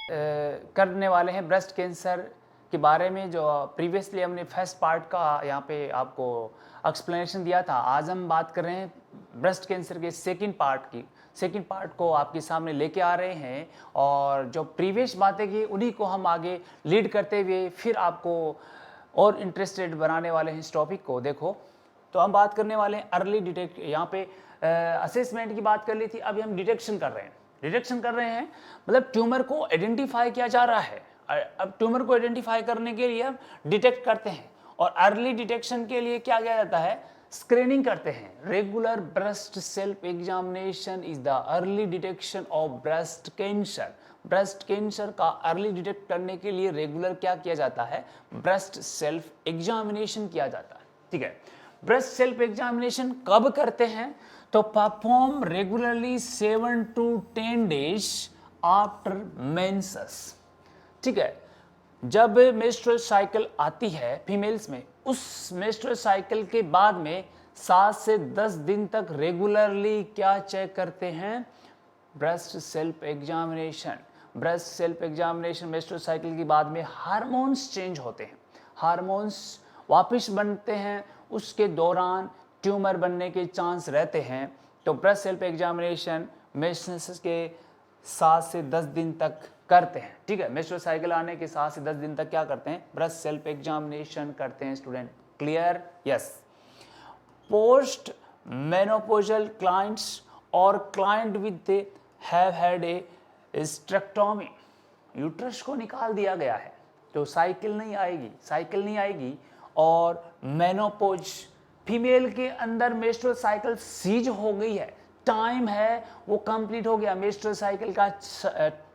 करने वाले हैं ब्रेस्ट कैंसर के बारे में, जो प्रीवियसली हमने फर्स्ट पार्ट का यहाँ पे आपको एक्सप्लेनेशन दिया था। आज हम बात कर रहे हैं ब्रेस्ट कैंसर के सेकंड पार्ट को आपके सामने लेके आ रहे हैं, और जो प्रीवियस बातें की उन्हीं को हम आगे लीड करते हुए फिर आपको और इंटरेस्टेड बनाने वाले हैं इस टॉपिक को। देखो, तो हम बात करने वाले हैं अर्ली डिटेक्ट, यहाँ पे असेसमेंट की बात कर ली थी, अभी हम डिटेक्शन कर रहे हैं, मतलब ट्यूमर को आइडेंटिफाई किया जा रहा है। अब ट्यूमर को आइडेंटिफाई करने के लिए हम डिटेक्ट करते हैं, और अर्ली डिटेक्शन के लिए क्या किया जाता है, स्क्रीनिंग करते हैं। Regular breast self examination is the early detection of breast cancer. Breast cancer का अर्ली डिटेक्ट करने के लिए रेगुलर क्या किया जाता है, ब्रेस्ट सेल्फ एग्जामिनेशन किया जाता है। ठीक है, ब्रेस्ट सेल्फ एग्जामिनेशन कब करते हैं, तो perform regularly 7 to 10 days after menses. ठीक है, जब मेंस्ट्रुअल साइकिल आती है फीमेल्स में, उस मेंस्ट्रुअल साइकिल के बाद में 7 से 10 दिन तक रेगुलरली क्या चेक करते हैं, breast self examination. Breast self examination menstrual cycle के बाद में हार्मोन्स चेंज होते हैं, हार्मोन्स वापस बनते हैं, उसके दौरान ट्यूमर बनने के चांस रहते हैं। तो ब्रेस्ट सेल्फ एग्जामिनेशन मेंसेस के 7 से 10 दिन तक करते हैं। ठीक है, मेंस्ट्रुअल साइकिल आने के 7 से 10 दिन तक क्या करते हैं, ब्रेस्ट सेल्फ एग्जामिनेशन करते हैं। Student clear? Yes. Post menopausal clients और client with have had a hysterectomy, uterus को निकाल दिया गया है तो साइकिल नहीं आएगी। और मेनोपॉज, फीमेल के अंदर मेंस्ट्रुअल साइकिल सीज हो गई है, टाइम है वो कंप्लीट हो गया, मेंस्ट्रुअल साइकिल का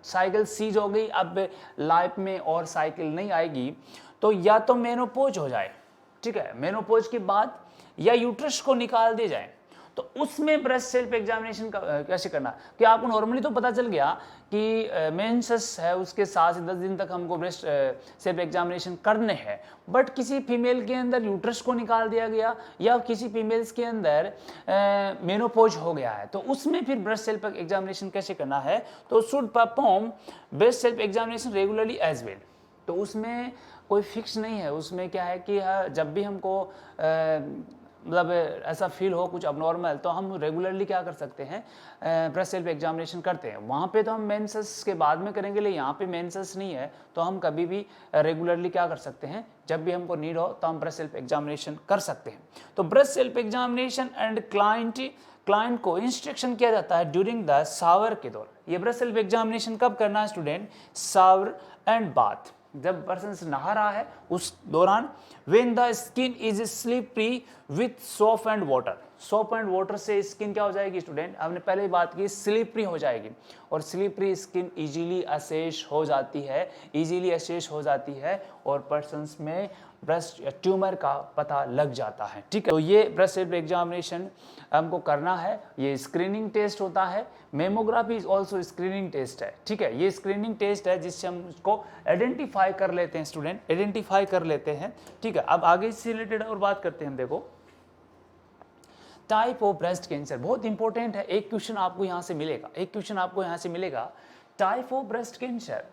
साइकिल सीज हो गई, अब लाइफ में और साइकिल नहीं आएगी, तो या तो मेनोपॉज हो जाए, ठीक है, मेनोपॉज के बाद या यूट्रस को निकाल दिया जाए। तो उसमें ब्रेस्ट सेल्फ एग्जामिनेशन कैसे करना, कि आपको नॉर्मली तो पता चल गया कि मेंसेस है उसके 7 से 10 दिन तक हमको ब्रेस्ट सेल्फ एग्जामिनेशन करने हैं, बट किसी फीमेल के अंदर यूट्रस को निकाल दिया गया या किसी फीमेल्स के अंदर मेनोपॉज हो गया है, तो उसमें फिर ब्रेस्ट सेल्फ एग्जामिनेशन कैसे करना है, तो should perform breast self examination regularly as well. तो उसमें कोई फिक्स नहीं है, उसमें क्या है कि जब भी हमको मतलब ऐसा फील हो कुछ अबनॉर्मल, तो हम रेगुलरली क्या कर सकते हैं, ब्रेस्ट सेल्फ एग्जामिनेशन करते हैं। वहाँ पे तो हम मेंसेस के बाद में करेंगे, लेकिन यहाँ पे मेंसेस नहीं है तो हम कभी भी रेगुलरली क्या कर सकते हैं, जब भी हमको नीड हो तो हम ब्रेस्ट सेल्फ एग्जामिनेशन कर सकते हैं। तो breast self examination and client को इंस्ट्रक्शन किया जाता है ड्यूरिंग द शावर के दौरान। ये ब्रेस्ट सेल्फ एग्जामिनेशन कब करना है स्टूडेंट, शावर एंड बाथ, जब पर्सन नहा रहा है उस दौरान। When the skin is slippery with soap and water, soap and water से स्किन क्या हो जाएगी स्टूडेंट, हमने पहले ही बात की, स्लिपरी हो जाएगी, और स्लिपरी स्किन इजीली असेश हो जाती है और पर्सन्स में ब्रेस्ट ट्यूमर का पता लग जाता है। ठीक है, तो ये ब्रेस्ट सेल्फ एग्जामिनेशन हमको करना है, ये स्क्रीनिंग टेस्ट होता है। Mammography is also screening test है। ठीक है, ये स्क्रीनिंग टेस्ट है जिससे हम उसको आइडेंटिफाई कर लेते हैं, स्टूडेंट आइडेंटिफाई कर लेते हैं। ठीक है, अब आगे इससे रिलेटेड और बात करते हैं। देखो, टाइप ऑफ ब्रेस्ट कैंसर बहुत इंपॉर्टेंट है, एक क्वेश्चन आपको यहाँ से मिलेगा, type of breast cancer.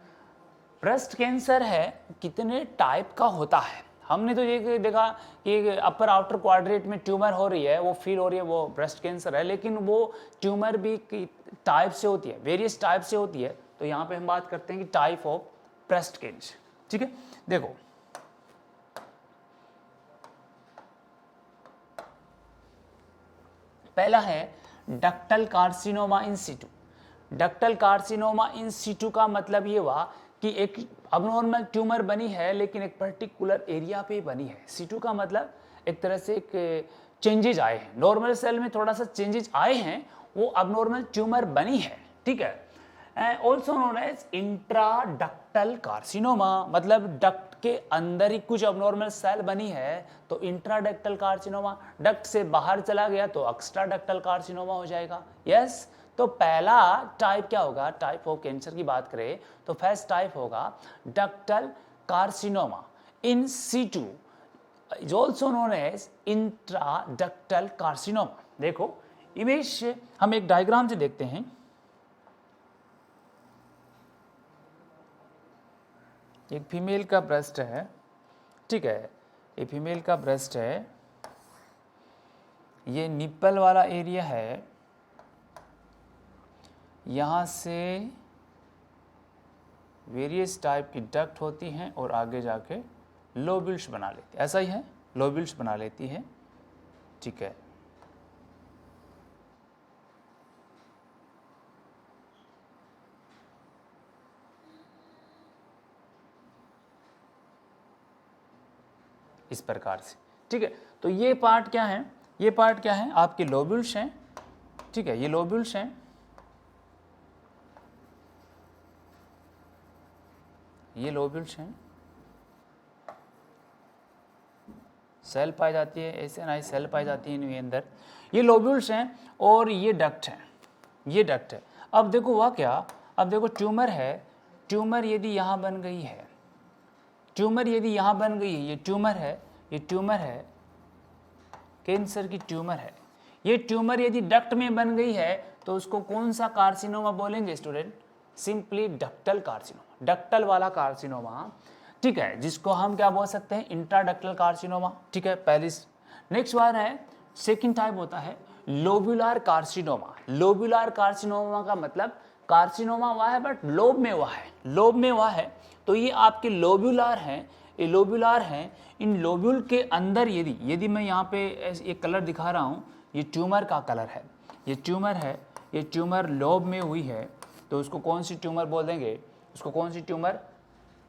Breast cancer है कितने टाइप का होता है, हमने तो ये देखा कि अपर आउटर क्वाड्रेंट में ट्यूमर हो रही है, वो फील हो रही है, वो ब्रेस्ट कैंसर है, लेकिन वो ट्यूमर भी टाइप से होती है, वेरियस टाइप से होती है। तो यहाँ पे हम बात करते हैं कि टाइप ऑफ ब्रेस्ट कैंसर। ठीक है, देखो पहला है डक्टल कार्सिनोमा इन सिटू। डक्टल कार्सिनोमा इन सिटू का मतलब ये हुआ कि एक अबनॉर्मल ट्यूमर बनी है लेकिन एक पर्टिकुलर एरिया पे बनी है। सिटू का मतलब एक तरह से एक चेंजेज आए हैं, नॉर्मल सेल में थोड़ा सा चेंजेज आए हैं, वो अबनॉर्मल ट्यूमर बनी है। ठीक है, also known as intraductal carcinoma, मतलब डक्ट के अंदर ही कुछ अबनॉर्मल सेल बनी है तो इंट्राडक्टल कार्सिनोमा, डक्ट से बाहर चला गया तो एक्स्ट्राडक्टल कार्सिनोमा हो जाएगा। यस, तो पहला टाइप क्या होगा, टाइप ऑफ कैंसर की बात करें तो फर्स्ट टाइप होगा ductal carcinoma in situ, is also known as intraductal carcinoma. देखो इमेज हम एक डायग्राम से देखते हैं। एक फीमेल का ब्रेस्ट है, ठीक है, ये फीमेल का ब्रेस्ट है, ये निप्पल वाला एरिया है, यहाँ से वेरियस टाइप की डक्ट होती हैं और आगे जाके लोब्यूल्स बना लेती है, ऐसा ही है, लोब्यूल्स बना लेती है, ठीक है। इस प्रकार से, ठीक है। तो ये पार्ट क्या है, ये पार्ट क्या है, आपके लोब्यूल्स हैं, ठीक है, ये लोब्यूल्स हैं, ये लोब्यूल्स हैं, सेल पाई जाती है, एसएनआई सेल पाई जाती है इनके अंदर, ये लोब्यूल्स हैं और ये डक्ट है, ये डक्ट है। अब देखो हुआ क्या, अब देखो ट्यूमर है, ट्यूमर यदि यहाँ बन गई है, ट्यूमर यदि यहाँ बन गई है, ये ट्यूमर है, ये ट्यूमर है, कैंसर की ट्यूमर है, ये ट्यूमर यदि डक्ट में बन गई है तो उसको कौन सा कार्सिनोमा बोलेंगे student, simply ductal carcinoma, ductal वाला कार्सिनोमा, ठीक है, जिसको हम क्या बोल सकते हैं, इंट्राडक्टल कार्सिनोमा, ठीक है। पहली नेक्स्ट बार है, सेकंड टाइप होता है लोब्यूलर कार्सिनोमा। लोब्यूलर कार्सिनोमा का मतलब कार्सिनोमा हुआ है बट लोब में हुआ है, लोब में हुआ है, तो ये आपके लोब्यूलर हैं, ये लोब्यूलर हैं, इन लोब्यूल के अंदर यदि मैं यहाँ पे एक कलर दिखा रहा हूँ, ये ट्यूमर का कलर है, ये ट्यूमर है, ये ट्यूमर लोब में हुई है, तो उसको कौन सी ट्यूमर बोल देंगे, उसको कौन सी ट्यूमर,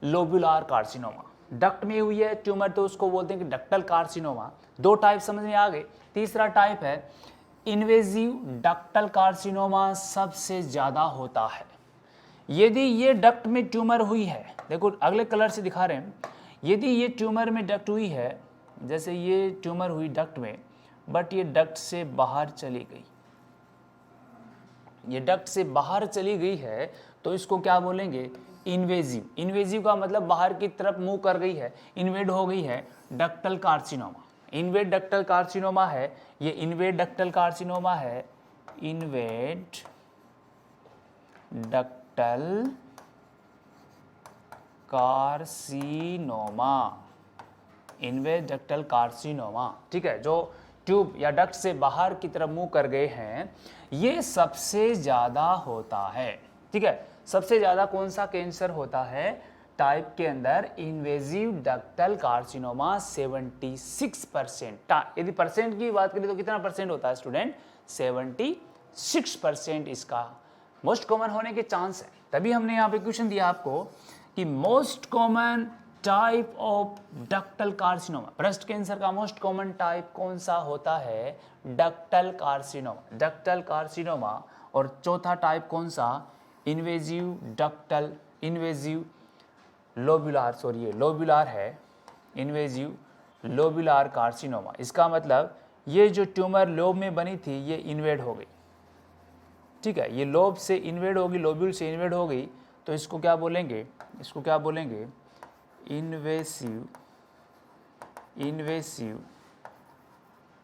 लोब्यूलर कार्सिनोमा। डक्ट में हुई है ट्यूमर तो उसको बोलते हैं कि डक्टल कार्सिनोमा। दो टाइप समझ में आ गए। तीसरा टाइप है इन्वेजिव डक्टल कार्सिनोमा, सबसे ज़्यादा होता है यदि ये डक्ट में ट्यूमर हुई है, देखो अगले कलर से दिखा रहे हैं, यदि ये ट्यूमर में डक्ट हुई है, जैसे ये ट्यूमर हुई डक्ट में बट ये डक्ट से बाहर चली गई, ये डक्ट से बाहर चली गई है तो इसको क्या बोलेंगे, इन्वेजिव। इन्वेजिव का मतलब बाहर की तरफ मूव कर गई है, इन्वेड हो गई है, ductal carcinoma. Invade ductal carcinoma है, ये इन्वेड डक्टल कार्सिनोमा है, invade ductal carcinoma, invade ductal carcinoma, ठीक है, जो ट्यूब या डक्ट से बाहर की तरफ मूव कर गए हैं, ये सबसे ज़्यादा होता है, ठीक है। सबसे ज़्यादा कौन सा कैंसर होता है टाइप के अंदर, इन्वेजिव डक्टल कार्सिनोमा 76%। यदि परसेंट की बात करें तो कितना परसेंट होता है स्टूडेंट, 76% इसका मोस्ट कॉमन होने के चांस है। तभी हमने यहाँ पे क्वेश्चन दिया आपको कि most common type of ductal carcinoma, breast cancer का मोस्ट कॉमन टाइप कौन सा होता है, डक्टल कार्सिनोमा, डक्टल कार्सिनोमा। और चौथा टाइप कौन सा, invasive ductal, invasive lobular, sorry ये लोब्यूलर है, इन्वेजिव लोब्यूलर कार्सिनोमा। इसका मतलब ये जो ट्यूमर लोब में बनी थी ये इन्वेड हो गई, ठीक है, ये लोब से इन्वेड होगी, लोब्यूल से इन्वेड हो गई, तो इसको क्या बोलेंगे, इसको क्या बोलेंगे, इन्वेसिव, इन्वेसिव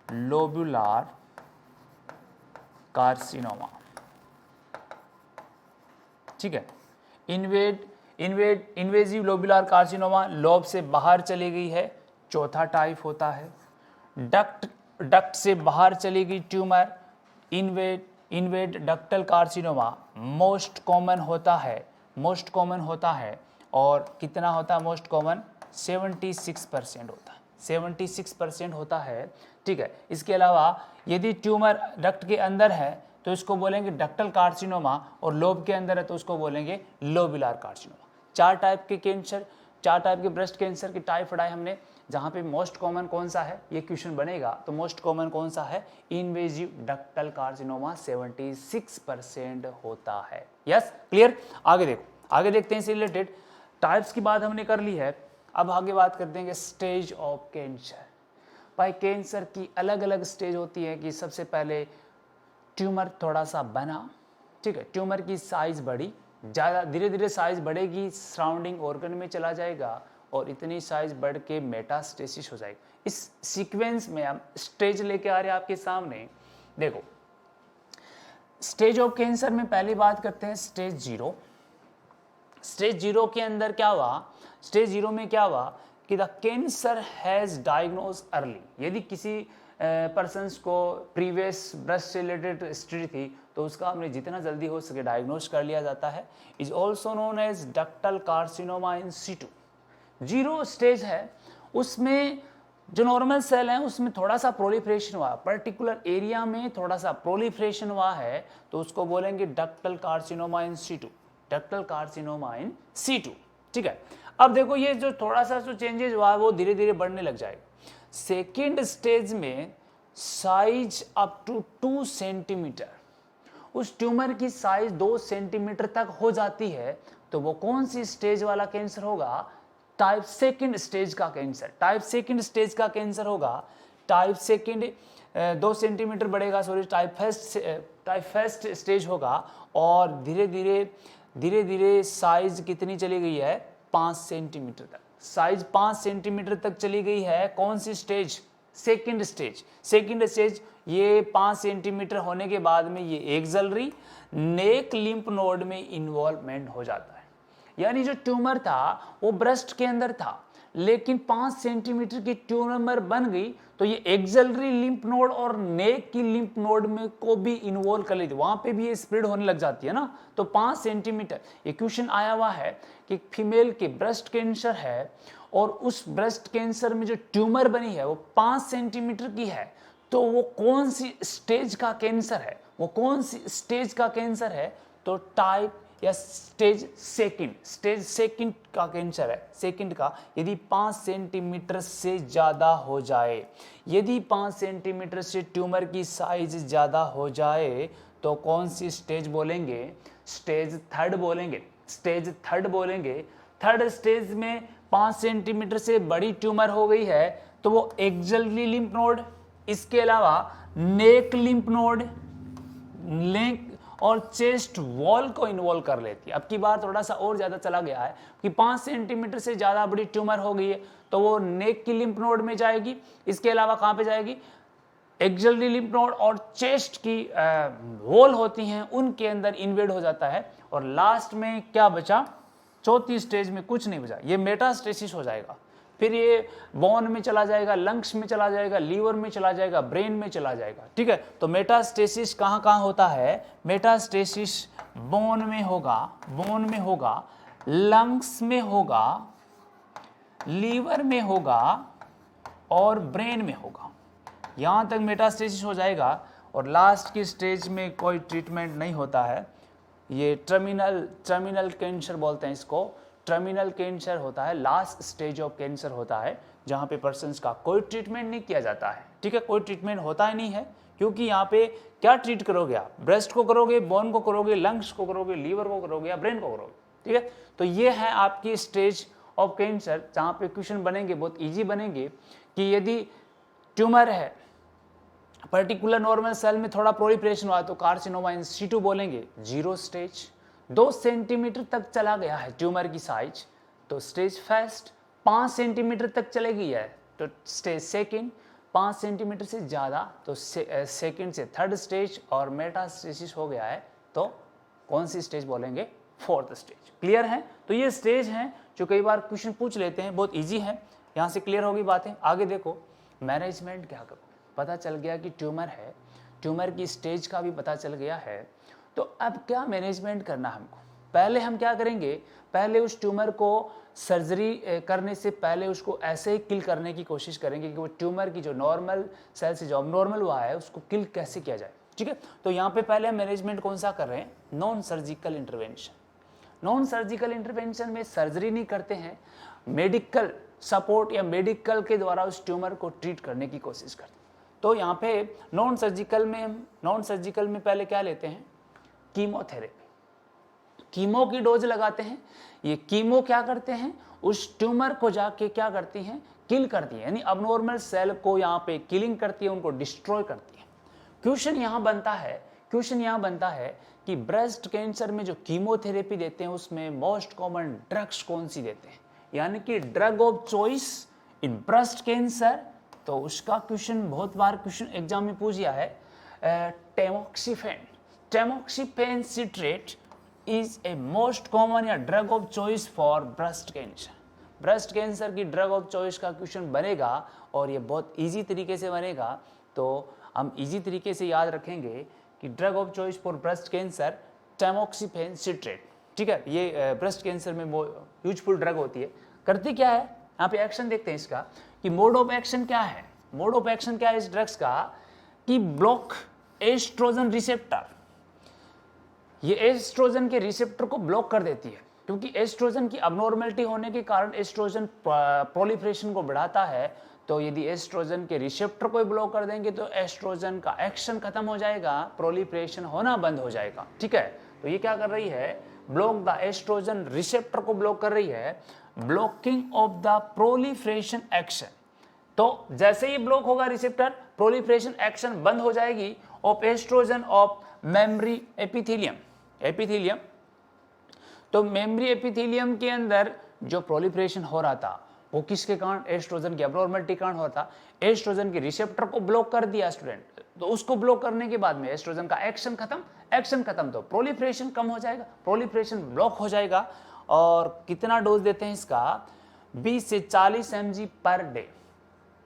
लोब्यूलर कार्सिनोमा, ठीक है। इन्वेजिव लोब्यूलर कार्सिनोमा लोब से बाहर चली गई है, चौथा टाइप होता है। डक्ट से बाहर चली गई tumour, invade ductal carcinoma most common होता है, मोस्ट कॉमन होता है। और कितना होता है मोस्ट कॉमन, 76% होता है, 76% होता है, ठीक है। इसके अलावा यदि ट्यूमर डक्ट के अंदर है तो इसको बोलेंगे डक्टल कार्सिनोमा, और लोब के अंदर है तो उसको बोलेंगे लोब्यूलर कार्सिनोमा। चार टाइप के कैंसर, चार टाइप के ब्रेस्ट कैंसर की टाइप पढ़ाई हमने, जहाँ पे मोस्ट कॉमन कौन सा है, ये क्वेश्चन बनेगा तो मोस्ट कॉमन कौन सा है, इन्वेजिव डक्टल कार्सिनोमा 76% होता है। Yes, clear. आगे देखो, आगे देखते हैं इससे रिलेटेड टाइप्स की बात हमने कर ली है, अब आगे बात करते हैं स्टेज ऑफ कैंसर। भाई कैंसर की अलग अलग स्टेज होती है कि सबसे पहले ट्यूमर थोड़ा सा बना, ठीक है, ट्यूमर की साइज बढ़ी, ज़्यादा धीरे धीरे साइज बढ़ेगी, सराउंडिंग ऑर्गन में चला जाएगा और इतनी साइज बढ़ के मेटास्टेसिस हो जाएगी। इस सीक्वेंस में हम स्टेज लेके आ रहे हैं आपके सामने। देखो स्टेज ऑफ कैंसर में पहली बात करते हैं स्टेज 0। स्टेज 0 के अंदर क्या हुआ, स्टेज 0 में क्या हुआ कि the cancer has diagnose early, यदि किसी पर्सन्स को प्रीवियस ब्रेस्ट से रिलेटेड हिस्ट्री थी तो उसका हमने जितना जल्दी हो सके डायग्नोज कर लिया जाता है। Is also known as ductal carcinoma in situ. 0 stage है, उसमें जो नॉर्मल सेल है उसमें थोड़ा सा प्रोलिफरेशन हुआ, पर्टिकुलर एरिया में थोड़ा सा प्रोलिफरेशन हुआ है, तो उसको बोलेंगे ductal carcinoma in situ, ductal carcinoma in situ. ठीक है, अब देखो ये जो थोड़ा सा जो चेंजेस हुआ वो धीरे धीरे बढ़ने लग जाएगा। सेकेंड स्टेज में साइज अप टू 2 सेंटीमीटर, उस ट्यूमर की साइज 2 सेंटीमीटर तक हो जाती है, तो वो कौन सी स्टेज वाला कैंसर होगा? टाइप सेकंड स्टेज का कैंसर। टाइप सेकंड स्टेज का कैंसर होगा, टाइप सेकंड 2 सेंटीमीटर बढ़ेगा, सॉरी टाइप फर्स्ट स्टेज होगा, और धीरे धीरे साइज कितनी चली गई है? 5 सेंटीमीटर तक, साइज 5 सेंटीमीटर तक चली गई है। कौन सी stage? Second stage. Second stage ये 5 सेंटीमीटर होने के बाद में ये एक्सिलरी नेक लिम्फ नोड में इन्वॉल्वमेंट हो जाता है, यानी जो ट्यूमर था वो ब्रेस्ट के अंदर था, लेकिन 5 सेंटीमीटर की ट्यूमर बन गई तो ये एक्सिलरी लिम्फ नोड और नेक की लिम्फ नोड में को भी इन्वॉल्व कर लेती, वहां पे भी ये स्प्रेड होने लग जाती है ना। तो 5 सेंटीमीटर, ये क्वेश्चन आया हुआ है कि फीमेल के ब्रेस्ट कैंसर है और उस ब्रेस्ट कैंसर में जो ट्यूमर बनी है वो 5 सेंटीमीटर की है, तो वो कौन सी स्टेज का कैंसर है? वो कौन सी स्टेज का कैंसर है? तो टाइप या स्टेज सेकंड का कैंसर है, सेकंड का। यदि 5 सेंटीमीटर से ज्यादा हो जाए, यदि 5 सेंटीमीटर से ट्यूमर की साइज ज्यादा हो जाए तो कौन सी स्टेज बोलेंगे? स्टेज थर्ड बोलेंगे, स्टेज थर्ड बोलेंगे। थर्ड स्टेज में 5 सेंटीमीटर से बड़ी ट्यूमर हो गई है तो वो एक्सिलरी लिम्फ नोड, इसके अलावा नेक लिम्फ नोड, नेक और चेस्ट वॉल को इन्वॉल्व कर लेती है। अब की बार थोड़ा सा और ज्यादा चला गया है कि 5 सेंटीमीटर से ज्यादा बड़ी ट्यूमर हो गई है तो वो नेक की लिम्फ नोड में जाएगी, इसके अलावा कहां पे जाएगी? एक्सिलरी लिम्फ नोड और चेस्ट की वॉल होती हैं उनके अंदर इन्वेड हो जाता है। और लास्ट में क्या बचा? चौथी स्टेज में कुछ नहीं बचा, ये मेटास्टेसिस हो जाएगा। फिर ये बोन में चला जाएगा, लंग्स में चला जाएगा, लीवर में चला जाएगा, ब्रेन में चला जाएगा। ठीक है, तो मेटास्टेसिस कहाँ कहाँ होता है? मेटास्टेसिस बोन में होगा, बोन में होगा, लंग्स में होगा, लीवर में होगा और ब्रेन में होगा। यहाँ तक मेटास्टेसिस हो जाएगा और लास्ट की स्टेज में कोई ट्रीटमेंट नहीं होता है। ये टर्मिनल कैंसर बोलते हैं इसको, टर्मिनल कैंसर होता है, लास्ट स्टेज ऑफ कैंसर होता है जहाँ पे पर्सन्स का कोई ट्रीटमेंट नहीं किया जाता है। ठीक है, कोई ट्रीटमेंट होता ही नहीं है, क्योंकि यहाँ पे क्या ट्रीट करोगे आप? ब्रेस्ट को करोगे, बोन को करोगे, लंग्स को करोगे, लीवर को करोगे या ब्रेन को करोगे। ठीक है, तो ये है आपकी स्टेज ऑफ कैंसर जहाँ पे क्वेश्चन बनेंगे, बहुत ईजी बनेंगे कि यदि ट्यूमर है, पर्टिकुलर नॉर्मल सेल में थोड़ा प्रोलिफरेशन हुआ तो कार्सिनोमा इन सीटू बोलेंगे। 0 स्टेज, 2 सेंटीमीटर तक चला गया है ट्यूमर की साइज तो स्टेज फर्स्ट। 5 सेंटीमीटर तक चले गई है तो स्टेज सेकंड। 5 सेंटीमीटर से ज़्यादा तो सेकंड से थर्ड स्टेज, और मेटास्टेसिस हो गया है तो कौन सी स्टेज बोलेंगे? 4th stage. क्लियर है? तो ये स्टेज हैं जो कई बार क्वेश्चन पूछ लेते हैं, बहुत ईजी है, यहाँ से क्लियर होगी बातें। आगे देखो, मैनेजमेंट क्या करो? पता चल गया कि ट्यूमर है, ट्यूमर की स्टेज का भी पता चल गया है, तो अब क्या मैनेजमेंट करना हमको? पहले हम क्या करेंगे? पहले उस ट्यूमर को सर्जरी करने से पहले उसको ऐसे ही किल करने की कोशिश करेंगे कि वो ट्यूमर की जो नॉर्मल सेल से जो अबनॉर्मल हुआ है उसको किल कैसे किया जाए। ठीक है, तो यहाँ पे पहले हम मैनेजमेंट कौन सा कर रहे हैं? Non surgical intervention. Non surgical intervention में सर्जरी नहीं करते हैं, मेडिकल सपोर्ट या मेडिकल के द्वारा उस ट्यूमर को ट्रीट करने की कोशिश करते हैं। तो यहाँ पे नॉन सर्जिकल में पहले क्या लेते हैं? कीमोथेरेपी, कीमो की डोज लगाते हैं। ये कीमो क्या करते हैं? उस ट्यूमर को जाके क्या करती हैं? किल करती है, यानी अबनॉर्मल सेल को यहाँ पे किलिंग करती है, उनको डिस्ट्रॉय करती है। क्वेश्चन यहाँ बनता है कि ब्रेस्ट कैंसर में जो कीमोथेरेपी देते हैं उसमें मोस्ट कॉमन ड्रग्स कौन सी देते हैं, यानी कि drug of choice in breast cancer. तो उसका क्वेश्चन बहुत बार क्वेश्चन एग्जाम में पूछ गया है। Tamoxifen citrate is a most common या drug of choice for breast cancer. Breast cancer की ड्रग ऑफ चॉइस का क्वेश्चन बनेगा और ये बहुत इजी तरीके से बनेगा, तो हम इजी तरीके से याद रखेंगे कि drug of choice for breast cancer tamoxifen citrate, ठीक है। ये ब्रेस्ट कैंसर में वो यूजफुल ड्रग होती है। करती क्या है, यहाँ पे एक्शन देखते हैं इसका कि मोड ऑफ एक्शन क्या है। मोड ऑफ एक्शन क्या है इस ड्रग्स का कि ब्लॉक एस्ट्रोजन रिसेप्टर, ये एस्ट्रोजन के रिसेप्टर को ब्लॉक कर देती है, क्योंकि एस्ट्रोजन की अबनॉर्मलिटी होने के कारण एस्ट्रोजन प्रोलिफरेशन को बढ़ाता है। तो यदि एस्ट्रोजन के रिसेप्टर को ब्लॉक कर देंगे तो एस्ट्रोजन का एक्शन खत्म हो जाएगा, प्रोलिफरेशन होना बंद हो जाएगा, ठीक है। तो ये क्या कर रही है, ब्लॉक द एस्ट्रोजन रिसेप्टर को ब्लॉक कर रही है, blocking of the proliferation action. तो जैसे ही ब्लॉक होगा रिसेप्टर, प्रोलिफरेशन एक्शन बंद हो जाएगी of oestrogen of memory epithelium. Epithelium, तो मेमोरी एपिथेलियम के अंदर जो प्रोलिफरेशन हो रहा था वो किसके कारण, एस्ट्रोजन की अबनॉर्मलिटी कारण हो रहा था। एस्ट्रोजन के रिसेप्टर को ब्लॉक कर दिया स्टूडेंट, तो उसको ब्लॉक करने के बाद में एस्ट्रोजन का एक्शन खत्म, एक्शन खत्म तो प्रोलिफरेशन कम हो जाएगा, प्रोलिफरेशन ब्लॉक हो जाएगा। और कितना डोज देते हैं इसका, 20 से 40 mg पर डे,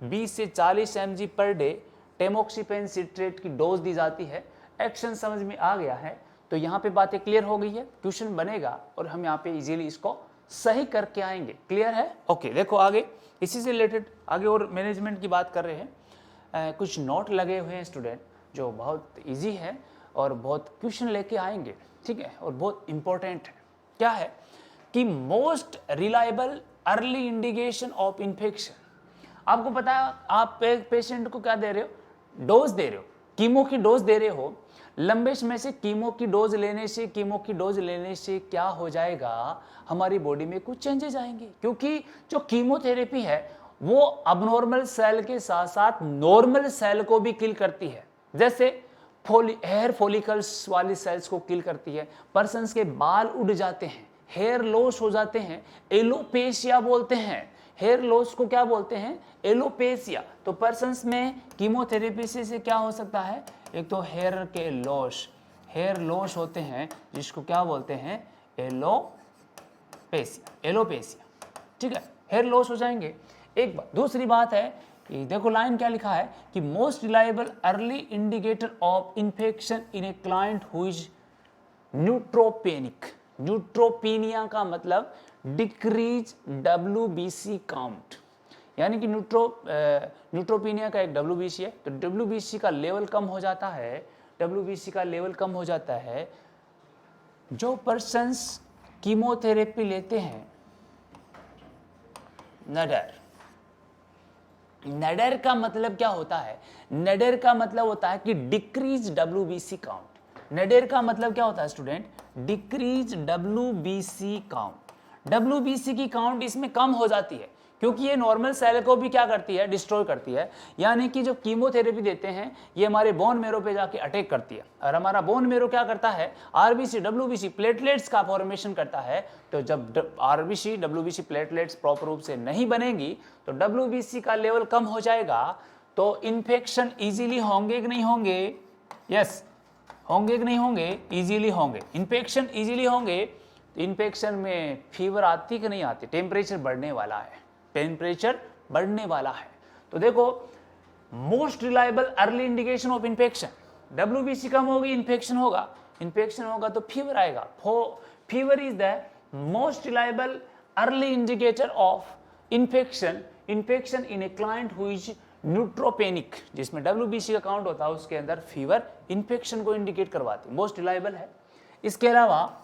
20 से 40 mg पर डे टेमोक्सिफेन सिट्रेट की डोज दी जाती है। एक्शन समझ में आ गया है, तो यहाँ पे बातें क्लियर हो गई है, क्वेश्चन बनेगा और हम यहाँ पे इजीली इसको सही करके आएंगे। क्लियर है, ओके। देखो आगे इसी से रिलेटेड आगे और मैनेजमेंट की बात कर रहे हैं। कुछ नोट लगे हुए हैं स्टूडेंट जो बहुत इजी है और बहुत क्वेश्चन लेके आएंगे, ठीक है, और बहुत इंपॉर्टेंट है। क्या है कि most reliable early indication of infection. आपको पता है आप एक पेशेंट को क्या दे रहे हो, डोज दे रहे हो, कीमो की डोज दे रहे हो। लंबे समय से कीमो की डोज लेने से क्या हो जाएगा, हमारी बॉडी में कुछ चेंजेस आएंगे, क्योंकि जो कीमोथेरेपी है वो अबनॉर्मल सेल के साथ साथ नॉर्मल सेल को भी किल करती है। जैसे हेयर फॉलिकल्स वाली सेल्स को किल करती है, पर्सन्स के बाल उड़ जाते हैं, हेयर लॉस हो जाते हैं, एलोपेशिया बोलते हैं। हेयर लॉस को क्या बोलते हैं, एलोपेशिया। तो पर्सन्स में कीमोथेरेपी से क्या हो सकता है, एक तो हेयर के लॉस, हेयर लॉस होते हैं जिसको क्या बोलते हैं, एलोपेशिया, एलोपेशिया, ठीक है, हेयर लॉस हो जाएंगे। एक बात, दूसरी बात है कि देखो लाइन क्या लिखा है कि most reliable early indicator of infection in a client who is neutropenic. Neutropenia का मतलब डिक्रीज WBC काउंट, यानी कि न्यूट्रोपीनिया का एक WBC है, तो WBC का लेवल कम हो जाता है, WBC का लेवल कम हो जाता है। जो पर्सन्स कीमोथेरेपी लेते हैं, नडर, नडर का मतलब क्या होता है, नडर का मतलब होता है कि डिक्रीज WBC काउंट। नडर का मतलब क्या होता है student, decrease WBC count. WBC की काउंट इसमें कम हो जाती है क्योंकि ये नॉर्मल सेल को भी क्या करती है, डिस्ट्रॉय करती है। यानी कि जो कीमोथेरेपी देते हैं ये हमारे बोन मेरो पे जाके अटैक करती है, और हमारा बोन मेरो क्या करता है, RBC WBC प्लेटलेट्स का फॉर्मेशन करता है। तो जब RBC WBC प्लेटलेट्स प्रॉपर रूप से नहीं बनेगी तो WBC का लेवल कम हो जाएगा, तो इन्फेक्शन इजीली होंगे कि नहीं होंगे, यस होंगे कि नहीं होंगे, इजीली होंगे। इन्फेक्शन इजीली होंगे, इन्फेक्शन में फीवर आती कि नहीं आती, टेम्परेचर बढ़ने वाला है, टेम्परेचर बढ़ने वाला है। तो देखो most reliable early indication of infection, WBC कम होगी, इन्फेक्शन होगा, इन्फेक्शन होगा तो फीवर आएगा। Fever is the most reliable early indicator of infection, infection in a client who is neutropenic, जिसमें WBC का काउंट होता है उसके अंदर फीवर इन्फेक्शन को इंडिकेट करवाती है, मोस्ट रिलायबल है। इसके अलावा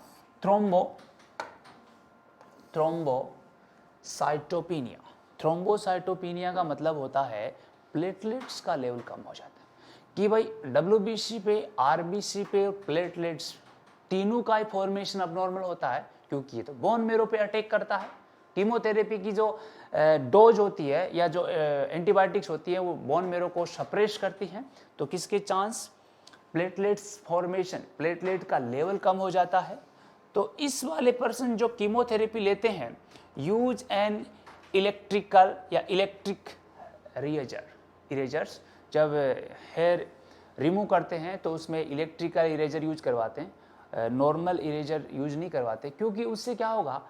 थ्रोम्बोसाइटोपिनिया, थ्रोम्बोसाइटोपिनिया का मतलब होता है प्लेटलेट्स का लेवल कम हो जाता है, कि भाई WBC पे, RBC पे और प्लेटलेट्स तीनों का ही फॉर्मेशन अबनॉर्मल होता है, क्योंकि ये तो बोन मेरो पे अटैक करता है। कीमोथेरेपी की जो डोज होती है या जो एंटीबायोटिक्स होती है वो बोन मेरो को सप्रेस करती हैं, तो किसके चांस, प्लेटलेट्स फॉर्मेशन, प्लेटलेट का लेवल कम हो जाता है। तो इस वाले पर्सन जो कीमोथेरेपी लेते हैं, यूज एन इलेक्ट्रिकल या इलेक्ट्रिक इरेजर्स, जब हेयर रिमूव करते हैं तो उसमें इलेक्ट्रिकल इरेजर यूज करवाते हैं, नॉर्मल इरेजर यूज नहीं करवाते, क्योंकि उससे क्या होगा,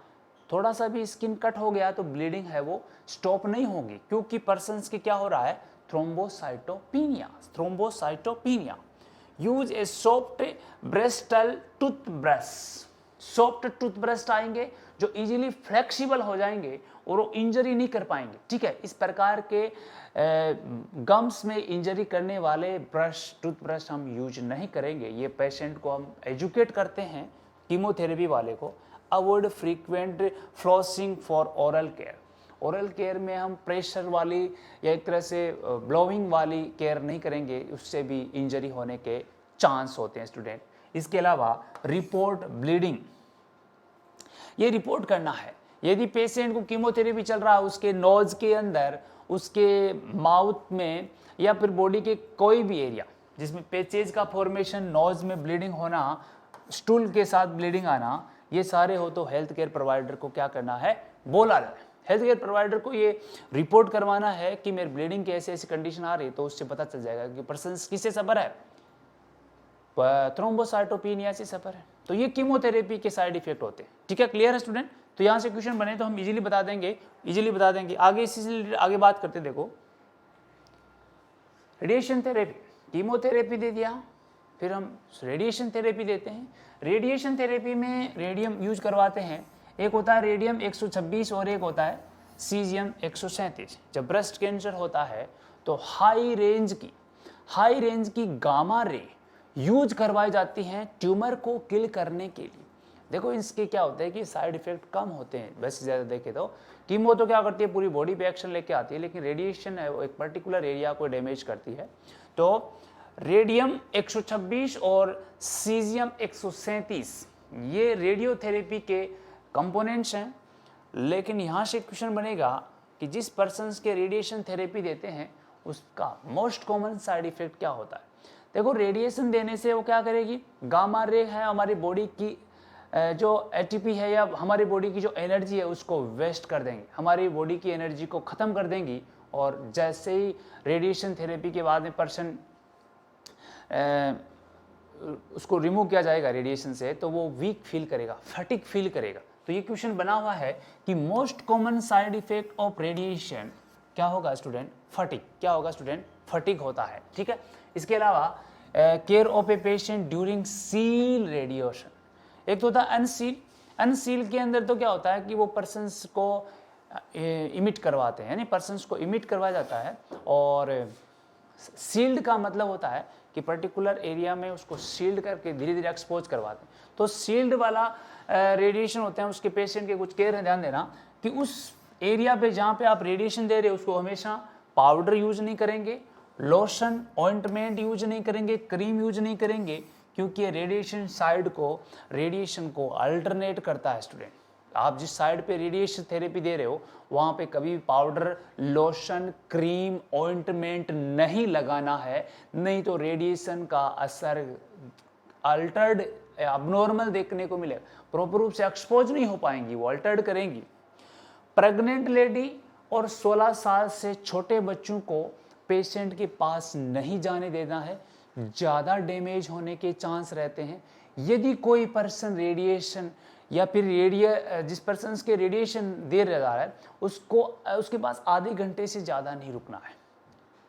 थोड़ा सा भी स्किन कट हो गया तो ब्लीडिंग है वो स्टॉप नहीं होगी, क्योंकि पर्सन्स के क्या हो रहा है, thrombocytopenia. Thrombocytopenia. Use a soft bristle toothbrush. Soft toothbrush आएंगे जो इजीली फ्लेक्सिबल हो जाएंगे और वो इंजरी नहीं कर पाएंगे, ठीक है। इस प्रकार के गम्स में इंजरी करने वाले टूथब्रश हम यूज नहीं करेंगे। ये पेशेंट को हम एजुकेट करते हैं, कीमोथेरेपी वाले को। Avoid frequent flossing for oral care. Oral care में हम प्रेशर वाली या एक तरह से ब्लोइंग वाली केयर नहीं करेंगे, उससे भी इंजरी होने के चांस होते हैं स्टूडेंट। इसके अलावा रिपोर्ट ब्लीडिंग, ये रिपोर्ट करना है। यदि पेशेंट को कीमोथेरेपी चल रहा है, उसके नोज के अंदर, उसके माउथ में या फिर बॉडी के कोई भी एरिया जिसमें पैचेज का फॉर्मेशन, नोज में ब्लीडिंग होना, स्टूल के साथ ब्लीडिंग आना, ये सारे हो तो हेल्थ केयर प्रोवाइडर को क्या करना है, बोला जाए। हेल्थ केयर प्रोवाइडर को ये रिपोर्ट करवाना है कि मेरे ब्लीडिंग की ऐसी ऐसी कंडीशन आ रही है, तो उससे पता चल जाएगा कि पर्सन किससे सफर है, थ्रोम्बोसाइटोपिनिया से सफर है। तो ये कीमोथेरेपी के साइड इफेक्ट होते हैं, ठीक है। क्लियर है स्टूडेंट? तो यहाँ से क्वेश्चन बने तो हम इजीली बता देंगे। आगे इसी से आगे बात करते, देखो रेडिएशन थेरेपी, कीमोथेरेपी दे दिया, फिर हम रेडिएशन थेरेपी देते हैं। रेडिएशन थेरेपी में रेडियम यूज करवाते हैं। एक होता है रेडियम 126 और एक होता है सीजियम 137। जब ब्रेस्ट कैंसर होता है तो हाई रेंज की गामा रे यूज करवाई जाती हैं ट्यूमर को किल करने के लिए। देखो इसके क्या होता है कि साइड इफेक्ट कम होते हैं, वैसे ज़्यादा देखे तो। कीमो तो क्या करती है, पूरी बॉडी पे एक्शन लेके आती है, लेकिन रेडिएशन है वो एक पर्टिकुलर एरिया को डैमेज करती है। तो रेडियम 126 और सीजियम 137 ये रेडियोथेरेपी के कंपोनेंट्स हैं। लेकिन यहाँ से क्वेश्चन बनेगा कि जिस पर्सन्स के रेडिएशन थेरेपी देते हैं उसका मोस्ट कॉमन साइड इफेक्ट क्या होता है। देखो रेडिएशन देने से वो क्या करेगी, गामा रे है हमारी बॉडी की जो एटीपी है या हमारी बॉडी की जो एनर्जी है उसको वेस्ट कर देंगे, हमारी बॉडी की एनर्जी को ख़त्म कर देंगी। और जैसे ही रेडिएशन थेरेपी के बाद में पर्सन उसको रिमूव किया जाएगा रेडिएशन से, तो वो वीक फील करेगा, फटीग फील करेगा। तो ये क्वेश्चन बना हुआ है कि most common side effect of radiation क्या होगा स्टूडेंट, फटीग। क्या होगा स्टूडेंट, फटीग होता है, ठीक है। इसके अलावा care of a patient during seal radiation, एक तो होता है अनसील। अनसील के अंदर तो क्या होता है कि वो पर्सन्स को इमिट करवाते हैं, यानी पर्सन्स को इमिट करवाया जाता है। और सील्ड का मतलब होता है कि पर्टिकुलर एरिया में उसको सील्ड करके धीरे धीरे एक्सपोज करवाते हैं। तो सील्ड वाला रेडिएशन होते हैं, उसके पेशेंट के कुछ केयर है, ध्यान देना कि उस एरिया पे जहाँ पे आप रेडिएशन दे रहे हो उसको हमेशा पाउडर यूज नहीं करेंगे, लोशन ऑइंटमेंट यूज नहीं करेंगे, क्रीम यूज नहीं करेंगे, क्योंकि ये रेडिएशन को अल्टरनेट करता है स्टूडेंट। आप जिस साइड पे रेडिएशन थेरेपी दे रहे हो वहाँ पे कभी भी पाउडर, लोशन, क्रीम, ऑइंटमेंट नहीं लगाना है, नहीं तो रेडिएशन का असर अल्टर्ड, अबनॉर्मल देखने को मिलेगा, प्रॉपर रूप से एक्सपोज नहीं हो पाएंगी, वो अल्टर्ड करेंगी। प्रेग्नेंट लेडी और 16 साल से छोटे बच्चों को पेशेंट के पास नहीं जाने देना है, ज़्यादा डैमेज होने के चांस रहते हैं। यदि कोई पर्सन रेडिएशन या फिर जिस पर्सन के रेडिएशन दे रहा है उसको उसके पास आधे घंटे से ज़्यादा नहीं रुकना है।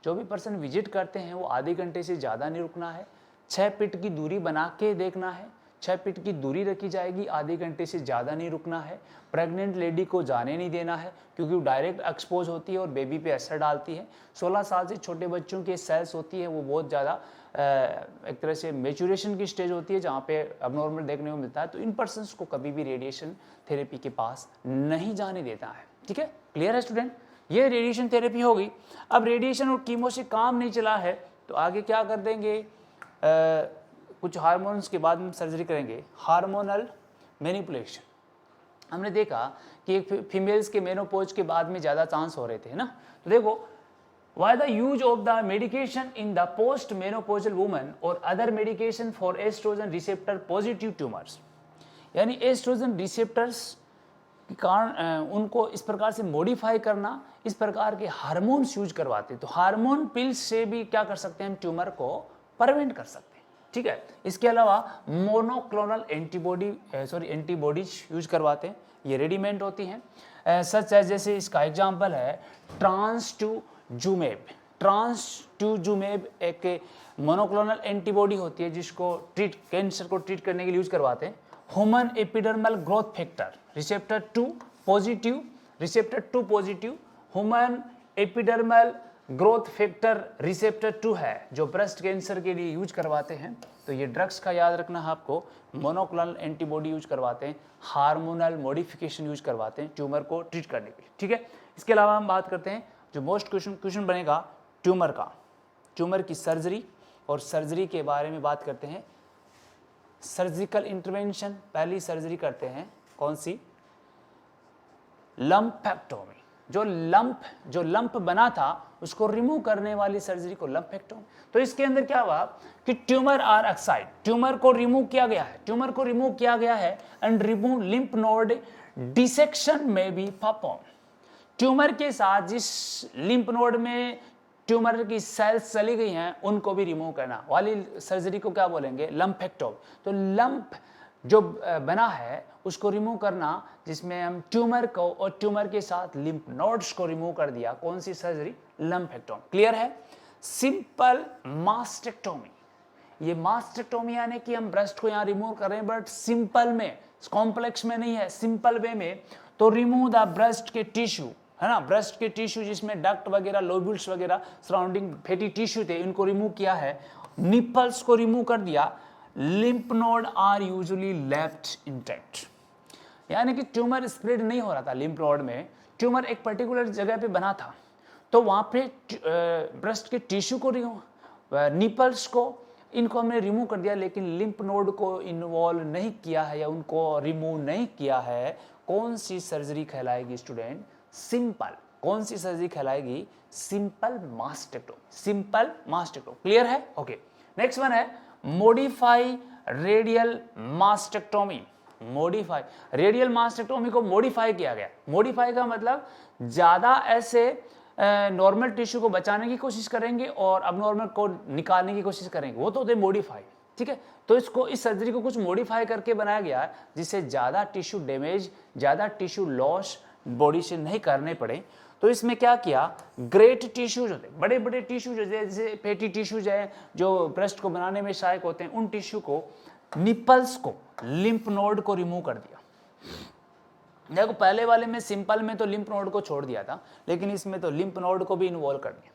जो भी पर्सन विजिट करते हैं वो आधे घंटे से ज़्यादा नहीं रुकना है। 6 फीट की दूरी बना के देखना है, 6 फीट की दूरी रखी जाएगी, आधे घंटे से ज़्यादा नहीं रुकना है। प्रेग्नेंट लेडी को जाने नहीं देना है क्योंकि वो डायरेक्ट एक्सपोज होती है और बेबी पे असर डालती है। 16 साल से छोटे बच्चों के सेल्स होती है वो बहुत ज़्यादा एक तरह से मेचुरेशन की स्टेज होती है जहाँ पे अबनॉर्मल देखने को मिलता है। तो इन पर्सन्स को कभी भी रेडिएशन थेरेपी के पास नहीं जाने देता है, ठीक है। क्लियर है स्टूडेंट? ये रेडिएशन थेरेपी होगी। अब रेडिएशन और कीमो से काम नहीं चला है तो आगे क्या कर देंगे, कुछ हार्मोन्स के बाद में सर्जरी करेंगे, हार्मोनल मैनिपुलेशन। हमने देखा कि एक फीमेल्स के मेनोपॉज के बाद में ज़्यादा चांस हो रहे थे, है ना। तो देखो why the use of the medication in the post menopausal woman or other medication for estrogen receptor positive tumors, यानी एस्ट्रोजन रिसेप्टर्स के कारण उनको इस प्रकार से मॉडिफाई करना, इस प्रकार के हार्मोन्स यूज करवाते हैं। तो हार्मोन पिल्स से भी क्या कर सकते हैं हम, ट्यूमर को प्रिवेंट कर सकते हैं, ठीक है। इसके अलावा मोनोक्लोनल एंटीबॉडीज यूज करवाते हैं, ये रेडीमेड होती हैं। सच है, जैसे इसका एग्जांपल है ट्रांसटूजुमेब। ट्रांसटूजुमेब एक मोनोक्लोनल एंटीबॉडी होती है जिसको कैंसर को ट्रीट करने के लिए यूज करवाते हैं। Human epidermal growth factor receptor 2 positive, human epidermal growth factor receptor 2 है जो ब्रेस्ट कैंसर के लिए यूज करवाते हैं। तो ये ड्रग्स का याद रखना है आपको, मोनोक्लोनल एंटीबॉडी यूज करवाते हैं, हार्मोनल मॉडिफिकेशन यूज करवाते हैं ट्यूमर को ट्रीट करने के लिए, ठीक है। इसके अलावा हम बात करते हैं जो मोस्ट क्वेश्चन बनेगा ट्यूमर का, ट्यूमर की सर्जरी, और सर्जरी के बारे में बात करते हैं। सर्जिकल इंटरवेंशन, पहली सर्जरी करते हैं कौन सी, लंपेक्टोमी। जो लंप बना था उसको रिमूव करने वाली सर्जरी को लंपेक्टोमी। तो इसके अंदर क्या हुआ कि ट्यूमर आर एक्साइड, ट्यूमर को रिमूव किया गया है and remove lymph node dissection में बी परफॉर्म। ट्यूमर के साथ जिस लिम्फ नोड में ट्यूमर की सेल्स चली गई हैं उनको भी रिमूव करना वाली सर्जरी को क्या बोलेंगे, लंपेक्टोमी। तो लंप जो बना है उसको रिमूव करना, जिसमें हम ट्यूमर को और ट्यूमर के साथ लिम्फ नोड्स को रिमूव कर दिया, कौन सी सर्जरी, लंपेक्टोमी। क्लियर है। सिंपल मास्टेक्टोमी, ये मास्टेक्टोमी यानी कि हम ब्रेस्ट को यहाँ रिमूव कर रहे हैं बट सिंपल में, कॉम्प्लेक्स में नहीं है, सिंपल वे में। तो रिमूव द ब्रेस्ट के टिश्यू, है ना, ब्रेस्ट के टिश्यू जिसमें डक्ट वगैरह, लोब्यूल्स वगैरह, सराउंडिंग फैटी टिश्यू थे, इनको रिमूव किया है। निपल्स को रिमूव कर दिया। Lymph node are usually left intact, यानी कि ट्यूमर स्प्रेड नहीं हो रहा था लिम्फ नोड में, ट्यूमर एक पर्टिकुलर जगह पे बना था, तो वहां पे ब्रेस्ट के टिश्यू को रिमूव, निपल्स को, इनको हमने रिमूव कर दिया, लेकिन लिम्फ नोड को इन्वॉल्व नहीं किया है या उनको रिमूव नहीं किया है। कौन सी सर्जरी कहलाएगी स्टूडेंट, सिंपल। कौन सी सर्जरी कहलाएगी, सिंपल मास्टेक्टोमी। क्लियर है, ओके। नेक्स्ट वन है modify radial mastectomy. Modify radial mastectomy को मॉडिफाई किया गया। मॉडिफाई का मतलब ज्यादा ऐसे नॉर्मल टिश्यू को बचाने की कोशिश करेंगे और अबनॉर्मल को निकालने की कोशिश करेंगे, वो तो होते मॉडिफाई, ठीक है। तो इसको, इस सर्जरी को कुछ मॉडिफाई करके बनाया गया है जिससे ज्यादा टिश्यू डैमेज, ज्यादा टिश्यू लॉस बॉडी से नहीं करने पड़े। तो इसमें क्या किया, ग्रेट टिश्यूज होते, बड़े बड़े टिश्यूज जैसे फैटी टिश्यूज है जो ब्रेस्ट को बनाने में सहायक होते हैं, उन टिश्यू को, निपल्स को, लिम्फ नोड को रिमूव कर दिया। देखो पहले वाले में सिंपल में तो लिम्फ नोड को छोड़ दिया था, लेकिन इसमें तो लिम्फ नोड को भी इन्वॉल्व कर दिया।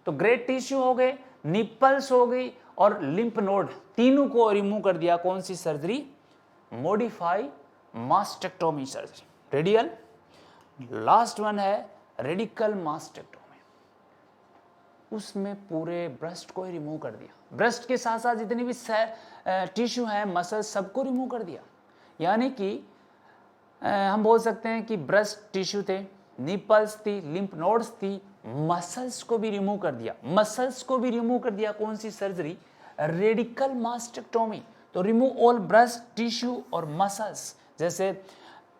तो ग्रेट टिश्यू हो गए, निपल्स हो गई और लिम्फ नोड, तीनों को रिमूव कर दिया। कौन सी surgery, modified mastectomy surgery, radial. Last one है रेडिकल मास्टेक्टोमी, उसमें पूरे ब्रेस्ट को ही रिमूव कर दिया, ब्रेस्ट के साथ साथ जितनी भी टिश्यू है, मसल, सबको रिमूव कर दिया। यानी कि हम बोल सकते हैं कि ब्रेस्ट टिश्यू थे, निपल्स थी, लिम्फ नोड्स थी, मसल्स को भी रिमूव कर दिया। कौन सी सर्जरी, रेडिकल मास्टेक्टोमी। तो रिमूव ऑल ब्रेस्ट टिश्यू और मसल्स, जैसे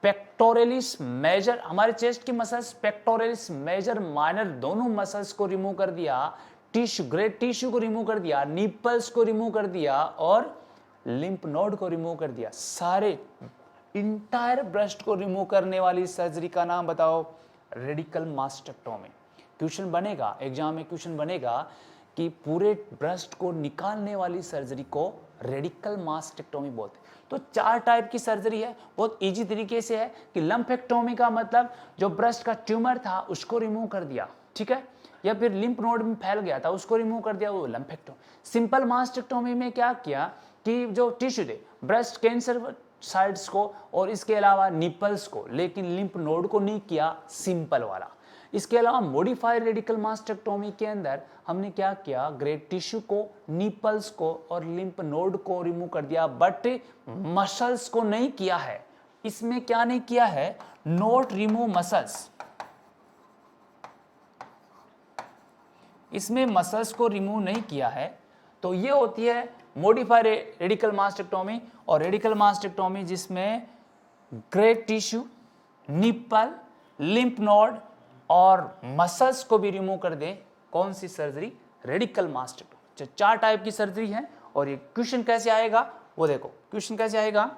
पेक्टोरलिस मेजर, हमारे चेस्ट की मसल्स, पेक्टोरलिस मेजर माइनर दोनों मसल्स को रिमूव कर दिया, टिश्यू, ग्रेट टिश्यू को रिमूव कर दिया, निपल्स को रिमूव कर दिया और लिम्फ नोड को रिमूव कर दिया। सारे इंटायर ब्रेस्ट को रिमूव करने वाली सर्जरी का नाम बताओ, रेडिकल मास्टेक्टोमी। क्वेश्चन बनेगा, एग्जाम में क्वेश्चन बनेगा कि पूरे ब्रेस्ट को निकालने वाली सर्जरी को रेडिकल मास्टेक्टोमी बोलते हैं। तो 4 टाइप की सर्जरी है, बहुत इजी तरीके से है कि लंपेक्टोमी का मतलब जो ब्रेस्ट का ट्यूमर था उसको रिमूव कर दिया, ठीक है, या फिर लिम्फ नोड में फैल गया था उसको रिमूव कर दिया, वो लंपेक्टोमी। सिंपल मास्टेक्टोमी में क्या किया कि जो टिश्यू थे, ब्रेस्ट कैंसर साइड्स को और इसके अलावा निपल्स को, लेकिन लिम्फ नोड को नहीं किया, सिंपल वाला। इसके अलावा मॉडिफाइड रेडिकल मास्टेक्टोमी के अंदर हमने क्या किया, ग्रेट टिश्यू को, निपल्स को और लिम्फ नोड को रिमूव कर दिया, बट मसल्स को नहीं किया है। इसमें क्या नहीं किया है, नॉट रिमूव मसल्स, इसमें मसल्स को रिमूव नहीं किया है। तो ये होती है मॉडिफाइड रेडिकल मास्टेक्टोमी। और रेडिकल मास्टेक्टोमी जिसमें great tissue, nipple, lymph node और मसल्स को भी रिमूव कर दे, कौन सी सर्जरी, रेडिकल मास्टेक्टोमी। 4 टाइप की सर्जरी है और ये क्वेश्चन कैसे आएगा वो देखो, क्वेश्चन कैसे आएगा,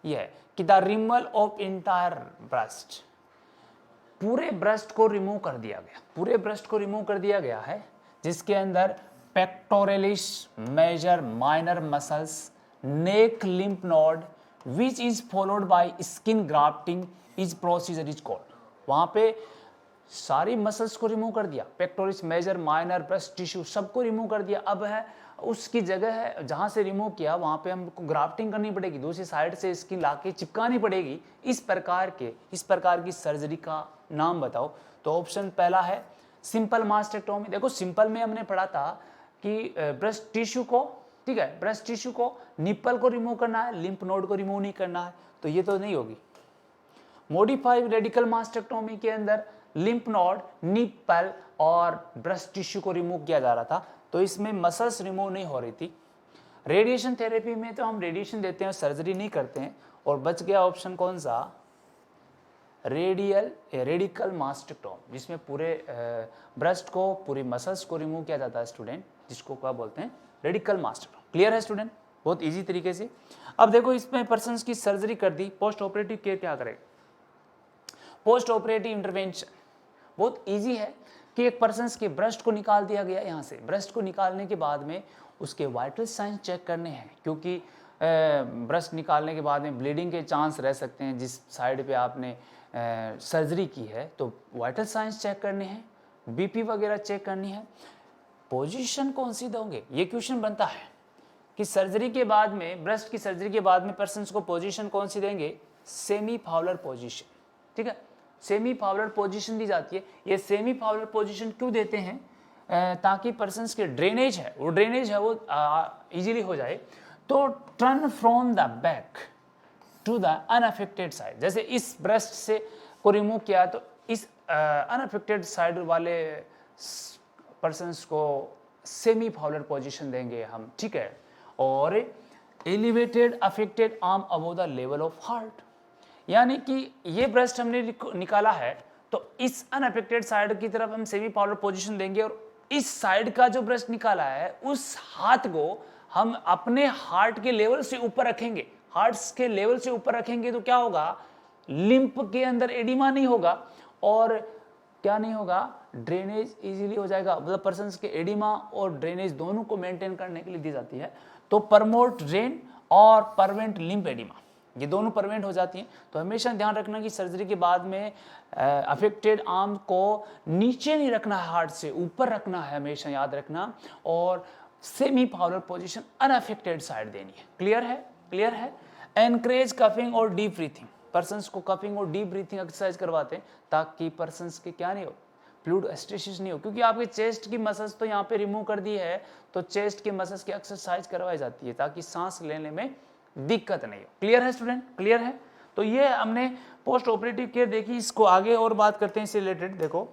ये है कि the removal of entire breast, पूरे ब्रेस्ट को रिमूव कर दिया गया, पूरे ब्रेस्ट को रिमूव कर दिया गया है, जिसके अंदर pectoralis major minor muscles neck lymph node which is followed by skin grafting is procedure is called. वहां पे सारी मसल्स को रिमूव कर दिया, pectoralis major minor breast tissue सबको रिमूव कर दिया। अब है उसकी जगह है जहां से रिमूव किया वहां पे हमको ग्राफ्टिंग करनी पड़ेगी, दूसरी साइड से स्किन लाके चिपकानी पड़ेगी। इस प्रकार की सर्जरी का नाम बताओ। तो ऑप्शन पहला है सिंपल मास्टेक्टोमी। देखो सिंपल में हमने पढ़ा था कि ब्रेस्ट टिश्यू को, ठीक है, ब्रेस्ट टिश्यू को, निप्पल को रिमूव करना है, लिम्फ नोड को रिमूव नहीं करना है, तो ये तो नहीं होगी। मॉडिफाइड रेडिकल मास्टेक्टोमी के अंदर लिम्फ नोड, निप्पल और ब्रेस्ट टिश्यू को रिमूव किया जा रहा था, तो इसमें मसल्स रिमूव नहीं हो रही थी। रेडिएशन थेरेपी में तो हम रेडिएशन देते हैं, सर्जरी नहीं करते हैं, और बच गया ऑप्शन कौन सा, रेडिकल मास्टेक्टोमी, जिसमें पूरे ब्रेस्ट को, पूरी मसल्स को रिमूव किया जाता है स्टूडेंट, जिसको क्या बोलते हैं, रेडिकल मास्टेक्टोमी। क्लियर है स्टूडेंट, बहुत इजी तरीके से। अब देखो इसमें पर्सन की सर्जरी कर दी, पोस्ट ऑपरेटिव केयर क्या करेगा, पोस्ट ऑपरेटिव इंटरवेंशन बहुत इजी है कि एक पर्सन के ब्रेस्ट को निकाल दिया गया, यहाँ से ब्रेस्ट को निकालने के बाद में उसके वाइटल साइंस चेक करने हैं, क्योंकि ब्रेस्ट निकालने के बाद में ब्लीडिंग के चांस रह सकते हैं जिस साइड पे आपने सर्जरी की है, तो वाइटल साइंस चेक करने हैं, बीपी वगैरह चेक करनी है। पोजीशन कौन सी दोगे, ये क्वेश्चन बनता है कि सर्जरी के बाद में, ब्रेस्ट की सर्जरी के बाद में पर्सन को पोजीशन कौन सी देंगे, सेमी फाउलर पोजीशन, ठीक है, सेमी फाउलर पोजीशन दी जाती है। ये सेमी फाउलर पोजीशन क्यों देते हैं, ताकि पर्सन्स के ड्रेनेज है वो इजीली हो जाए। तो turn from the back to the unaffected side, जैसे इस ब्रेस्ट से को रिमूव किया तो इस अनअफेक्टेड साइड वाले पर्सन्स को सेमी फाउलर पोजीशन देंगे हम, ठीक है। और elevated affected arm above the level of heart, यानी कि ये ब्रेस्ट हमने निकाला है तो इस अनअफेक्टेड साइड की तरफ हम सेमी फाउलर पोजीशन देंगे, और इस साइड का जो ब्रेस्ट निकाला है उस हाथ को हम अपने हार्ट के लेवल से ऊपर रखेंगे। हार्ट्स के लेवल से ऊपर रखेंगे तो क्या होगा, लिम्फ के अंदर एडिमा नहीं होगा, और क्या नहीं होगा, ड्रेनेज इजीली हो जाएगा। मतलब पर्सन के एडिमा और ड्रेनेज दोनों को मेंटेन करने के लिए दी जाती है। तो प्रमोट ड्रेन और परवेंट लिम्फ एडिमा, ये दोनों परवेंट हो जाती हैं। तो हमेशा ध्यान रखना कि सर्जरी के बाद में अफेक्टेड आर्म को नीचे नहीं रखना है, हार्ट से ऊपर रखना है, हमेशा याद रखना। और semi Fowler position unaffected side देनी है। क्लियर है, क्लियर है। एनकरेज कफिंग और डीप ब्रीथिंग, पर्सन्स को कफिंग और डीप ब्रीथिंग एक्सरसाइज करवाते हैं ताकि पर्सन्स के क्या नहीं हो, फ्लूइड एस्टेसिस नहीं हो, क्योंकि आपके चेस्ट की मसल्स तो यहाँ पे रिमूव कर दी है, तो चेस्ट की मसल्स की एक्सरसाइज करवाई जाती है ताकि सांस लेने में दिक्कत नहीं हो। क्लियर है स्टूडेंट, क्लियर है। तो ये हमने पोस्ट ऑपरेटिव केयर देखी, इसको आगे और बात करते हैं इससे रिलेटेड। देखो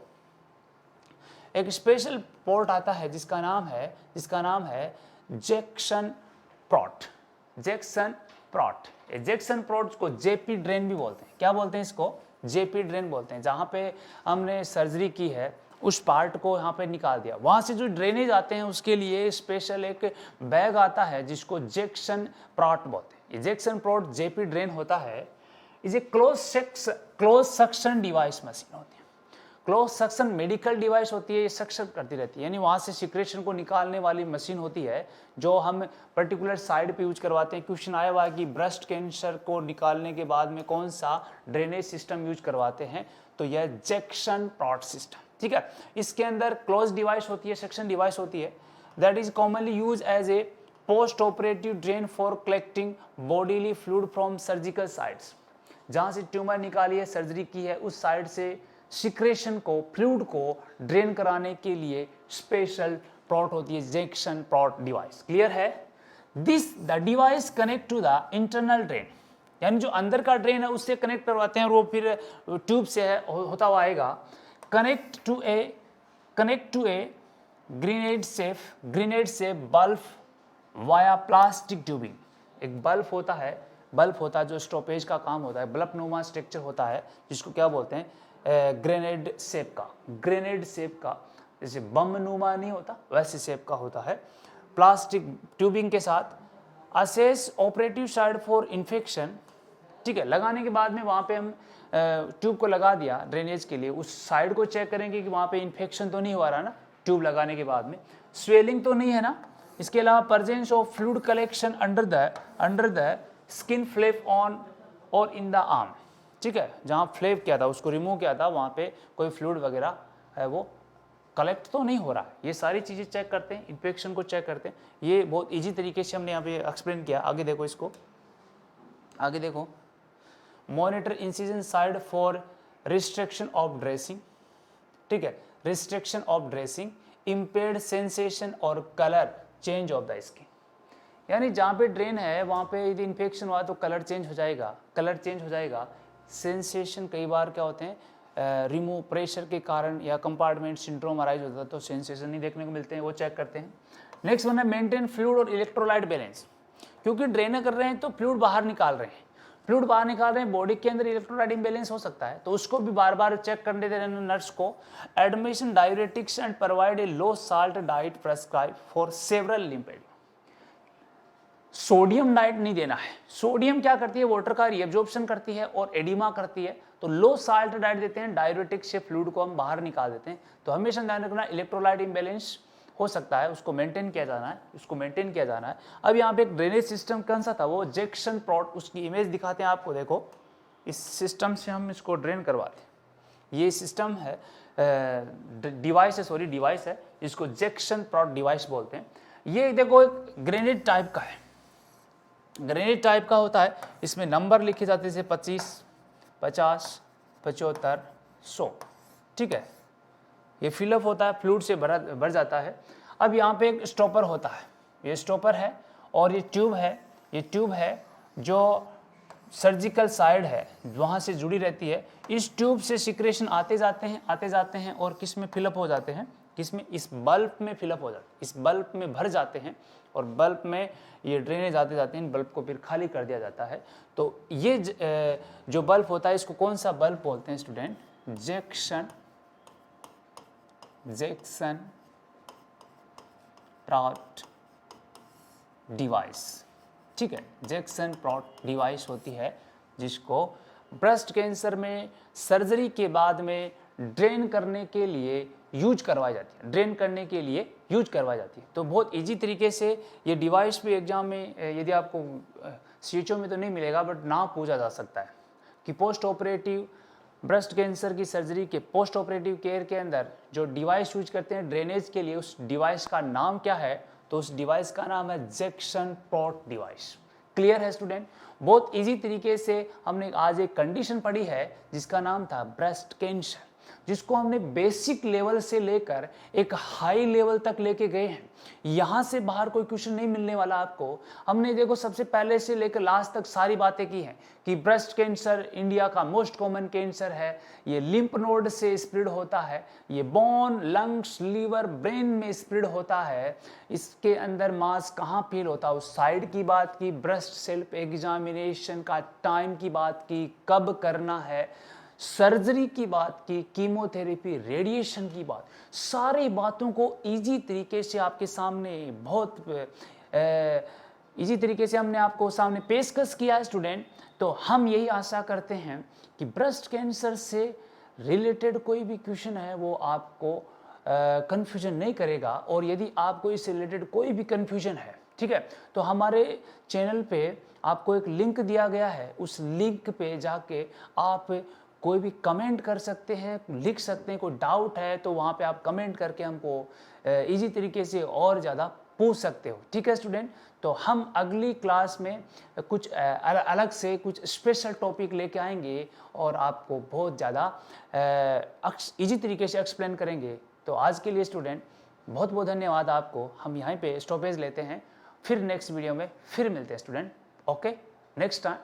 एक स्पेशल पोर्ट आता है जिसका नाम है जैक्सन प्रोट, जैक्सन प्रोट। जैक्सन प्रोट को जेपी ड्रेन भी बोलते हैं। क्या बोलते हैं इसको, जेपी ड्रेन बोलते हैं। जहाँ पे हमने सर्जरी की है उस पार्ट को यहाँ पे निकाल दिया, वहाँ से जो ड्रेनेज आते हैं उसके लिए स्पेशल एक बैग आता है जिसको जैक्सन प्रोट बोलते हैं। जैक्सन प्रोट जेपी ड्रेन होता है, is a close suction device machine होती है। क्लोज सक्शन मेडिकल डिवाइस होती है, ये सक्शन करती रहती है, यानी वहाँ से सिक्रेशन को निकालने वाली मशीन होती है जो हम पर्टिकुलर साइड पे यूज करवाते हैं। क्वेश्चन आया हुआ है कि ब्रेस्ट कैंसर को निकालने के बाद में कौन सा ड्रेनेज सिस्टम यूज करवाते हैं, तो यह जैक्सन प्रोट सिस्टम, ठीक है। इसके अंदर क्लोज डिवाइस होती है, सक्शन डिवाइस होती है, that is commonly use as a post operative drain for collecting bodily fluid from surgical sides. जहाँ से ट्यूमर निकाली है, सर्जरी की है, उस साइड से सिक्रेशन को, फ्लूइड को ड्रेन कराने के लिए स्पेशल प्रोट होती है, जैक्सन प्रोट डिवाइस। क्लियर है। This the device connect to the internal drain, यानी जो अंदर का ड्रेन है उससे कनेक्ट करवाते हैं और वो फिर ट्यूब से होता हुआ आएगा। Connect to a grenade shape bulb via plastic tubing. एक बल्ब होता है जो स्टॉपेज का काम होता है, बल्ब नुमा स्ट्रक्चर होता है जिसको क्या बोलते हैं, ग्रेनेड शेप का, जैसे बम नुमा नहीं होता वैसे शेप का होता है। प्लास्टिक ट्यूबिंग के साथ, assess operative side for infection, ठीक है। लगाने के बाद में वहाँ पे हम ट्यूब को लगा दिया ड्रेनेज के लिए, उस साइड को चेक करेंगे कि वहाँ पे इन्फेक्शन तो नहीं हुआ रहा ना ट्यूब लगाने के बाद में, स्वेलिंग तो नहीं है ना। इसके अलावा presence of fluid collection under the skin flap on और इन द आर्म, ठीक है। जहाँ फ्लेप किया था उसको रिमूव किया था वहाँ पे कोई फ्लूइड वगैरह है वो कलेक्ट तो नहीं हो रहा है। ये सारी चीज़ें चेक करते हैं, इन्फेक्शन को चेक करते हैं। ये बहुत ईजी तरीके से हमने यहाँ पे एक्सप्लेन किया। आगे देखो इसको, आगे देखो, monitor incision side for restriction of dressing, ठीक है, restriction of dressing, impaired sensation और colour change of the skin. यानी जहाँ पे ड्रेन है वहाँ पे यदि इन्फेक्शन हुआ तो कलर चेंज हो जाएगा, कलर चेंज हो जाएगा। सेंसेशन कई बार क्या होते हैं, रिमूव प्रेशर के कारण या कंपार्टमेंट सिंड्रोम अराइज होता है तो सेंसेशन नहीं देखने को मिलते हैं, वो चेक करते हैं। नेक्स्ट वन है मेंटेन फ्लूइड और इलेक्ट्रोलाइट बैलेंस। क्योंकि ड्रेन कर रहे हैं तो फ्लूइड बाहर निकाल रहे हैं, फ्लूइड बाहर निकाल रहे हैं, बॉडी के अंदर इलेक्ट्रोलाइट इम्बैलेंस हो सकता है तो उसको भी बार बार चेक करने दे रहे हैं नर्स को। Admission diuretics and provide a low salt diet prescribe for several lymph. Sodium diet नहीं देना है। सोडियम क्या करती है, वाटर का रीअब्जॉर्प्शन करती है और एडिमा करती है, तो लो साल्ट डाइट देते हैं, डायूरेटिक्स से फ्लूइड को हम बाहर निकाल देते हैं। तो हमेशा ध्यान रखना इलेक्ट्रोलाइट इम्बैलेंस हो सकता है, उसको मेंटेन किया जाना है, उसको मेंटेन किया जाना है। अब यहाँ पे एक ड्रेनेज सिस्टम कौन सा था, वो जैक्सन प्रोट, उसकी इमेज दिखाते हैं आपको। देखो इस सिस्टम से हम इसको ड्रेन करवाते हैं। ये सिस्टम है, डिवाइस है, सॉरी डिवाइस है, इसको जैक्सन प्रोट डिवाइस बोलते हैं। ये देखो एक ग्रेनेड टाइप का है, ग्रेनेड टाइप का होता है, इसमें नंबर लिखे जाते हैं जैसे 25, 50, 75, 100, ठीक है। ये फिलअप होता है, फ्लूइड से भर जाता है। अब यहाँ पे एक स्टॉपर होता है, ये स्टॉपर है और ये ट्यूब है, ये ट्यूब है जो सर्जिकल साइड है वहाँ से जुड़ी रहती है। इस ट्यूब से सिक्रेशन आते जाते हैं और किस में फिलअप हो जाते हैं, किस में, इस बल्ब में फिलअप हो जाते हैं, इस बल्ब में भर जाते हैं और बल्ब में ये ड्रेनेज आते जाते हैं, बल्ब को फिर खाली कर दिया जाता है। तो ये जो बल्ब होता है इसको कौन सा बल्ब बोलते हैं स्टूडेंट, जैक्सन प्रोट डिवाइस, ठीक है। जैक्सन प्रोट डिवाइस होती है जिसको ब्रेस्ट कैंसर में सर्जरी के बाद में ड्रेन करने के लिए यूज करवाई जाती है, ड्रेन करने के लिए यूज करवाई जाती है। तो बहुत इजी तरीके से ये डिवाइस भी एग्जाम में यदि आपको CHO में तो नहीं मिलेगा बट नाम पूछा जा सकता है कि पोस्ट ऑपरेटिव ब्रेस्ट कैंसर की सर्जरी के पोस्ट ऑपरेटिव केयर के अंदर जो डिवाइस यूज करते हैं ड्रेनेज के लिए, उस डिवाइस का नाम क्या है, तो उस डिवाइस का नाम है जैक्सन प्रोट डिवाइस। क्लियर है स्टूडेंट? बहुत इजी तरीके से हमने आज एक कंडीशन पढ़ी है जिसका नाम था ब्रेस्ट कैंसर, जिसको हमने बेसिक लेवल से लेकर एक हाई लेवल तक लेके गए हैं। यहाँ से बाहर कोई क्वेश्चन नहीं मिलने वाला आपको। हमने देखो सबसे पहले से लेकर लास्ट तक सारी बातें की हैं कि ब्रेस्ट कैंसर इंडिया का मोस्ट कॉमन कैंसर है, ये लिम्फ नोड से स्प्रेड होता है, ये बोन, लंग्स, लीवर, ब्रेन में स्प्रेड होता है। इसके अंदर मास कहाँ फील होता है उस साइड की बात की, ब्रेस्ट सेल्फ एग्जामिनेशन का टाइम की बात की, कब करना है, सर्जरी की बात की, कीमोथेरेपी, रेडिएशन की बात, सारी बातों को इजी तरीके से आपके सामने बहुत इजी तरीके से हमने आपको सामने पेशकश किया है स्टूडेंट। तो हम यही आशा करते हैं कि ब्रेस्ट कैंसर से रिलेटेड कोई भी क्वेश्चन है वो आपको कन्फ्यूजन नहीं करेगा। और यदि आपको इससे रिलेटेड कोई भी कन्फ्यूजन है, ठीक है, तो हमारे चैनल पे आपको एक लिंक दिया गया है, उस लिंक पे जाके आप कोई भी कमेंट कर सकते हैं, लिख सकते हैं। कोई डाउट है तो वहाँ पे आप कमेंट करके हमको इजी तरीके से और ज़्यादा पूछ सकते हो, ठीक है स्टूडेंट। तो हम अगली क्लास में कुछ अलग से कुछ स्पेशल टॉपिक लेके आएंगे और आपको बहुत ज़्यादा इजी तरीके से एक्सप्लेन करेंगे। तो आज के लिए स्टूडेंट बहुत बहुत धन्यवाद आपको। हम यहाँ पे स्टॉपेज लेते हैं, फिर नेक्स्ट वीडियो में फिर मिलते हैं स्टूडेंट। Okay, next time